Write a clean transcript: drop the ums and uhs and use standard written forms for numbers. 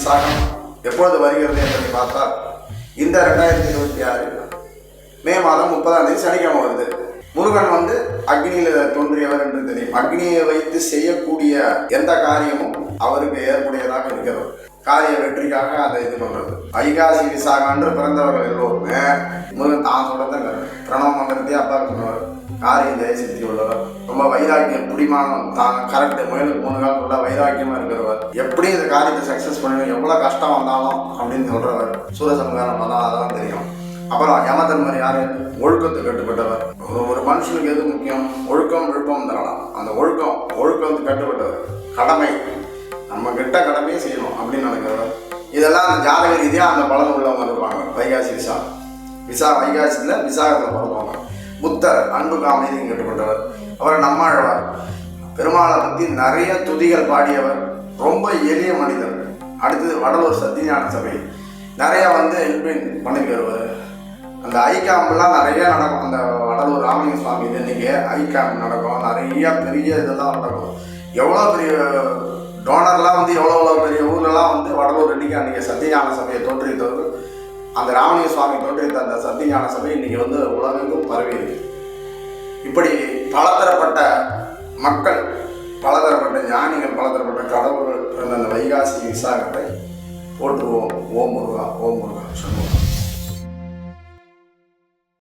விசாகம் எப்பொழுது வருகிறது என்பதை பார்த்தால் இந்த 2026 மே மாதம் 30ஆம் தேதி சனிக்கிழமை வருது. முருகன் அக்னியில் தோன்றியவர் என்று தெரியும். அக்னியை வைத்து செய்யக்கூடிய எந்த காரியமும் அவருக்கு ஏற்புடையதாக இருக்கிறது. காரிய வெற்றிக்காக அதை இது பண்றது. வைகாசி விசாகன்று பிறந்தவர்கள் எல்லோருமே முருகன் தான் சொல்றத பிரணவ மந்திரத்தையே அப்பா சொன்னவர். காரியம் ஜெயசித்தி உள்ளவர், ரொம்ப வைராக்கியம் பிடிமானம் தான் கரெக்ட் முயலுக்கு 3 காலம் உள்ள வைராக்கியமா இருக்கிறவர். எப்படி இந்த காரியத்தை சக்சஸ் பண்ணணும், எவ்வளவு கஷ்டம் வந்தாலும் அப்படின்னு சொல்றவர். சூரசம்ஹாரம் அதெல்லாம் தெரியும். அப்புறம் யமதர்மர் யாரு? ஒழுக்கத்துக்கு கட்டுப்பட்டவர். ஒரு மனுஷனுக்கு எது முக்கியம்? ஒழுக்கம் விழுப்பம் தரலாம். அந்த ஒழுக்கம் கட்டுப்பட்டவர். கடமை, நம்ம கிட்ட கடமையை செய்யணும் அப்படின்னு நினைக்கிறவர். இதெல்லாம் அந்த ஜாதக ரீதியாக அந்த பலன் உள்ளவங்க இருப்பாங்க. வைகாசி வைகாசியில் விசாகத்தில் பிறப்பாங்க. புத்தர் அன்புக்கு அமைதிக்கு கட்டுப்பட்டவர். அப்புறம் நம்மாழ்வார் பெருமாளை பற்றி நிறைய துதிகள் பாடியவர். ரொம்ப எளிய மனிதர். அடுத்தது வடலூர் சத்தியஞான சபை நிறைய ஹெல்பிங் பண்ணிட்டு வருவார். அந்த ஐகாம்லாம் நிறைய நடக்கும். அந்த வடலூர் ராமலிங்க சுவாமி இன்னைக்கு ஐகாம் நடக்கும். நிறைய பெரிய இதெல்லாம் நடக்கும். எவ்வளோ பெரிய டோனர்லாம் எவ்வளோ பெரிய ஊர்லலாம் வடலூர் அன்றைக்கி சத்தியஞான சபையை தோற்றுவித்தவர். அந்த ராமலிங்க சுவாமி தோற்றுவித்த அந்த சத்தியஞான சபை இன்றைக்கி உலகெங்கும் பரவி இருக்கு. இப்படி பலதரப்பட்ட மக்கள், பலதரப்பட்ட ஞானிகள், பலதரப்பட்ட கடவுள்கள் அந்த வைகாசி விசாகத்தை போற்றுவோம். ஓம் முருகா, ஓம் முருகா சொல்லுவோம்.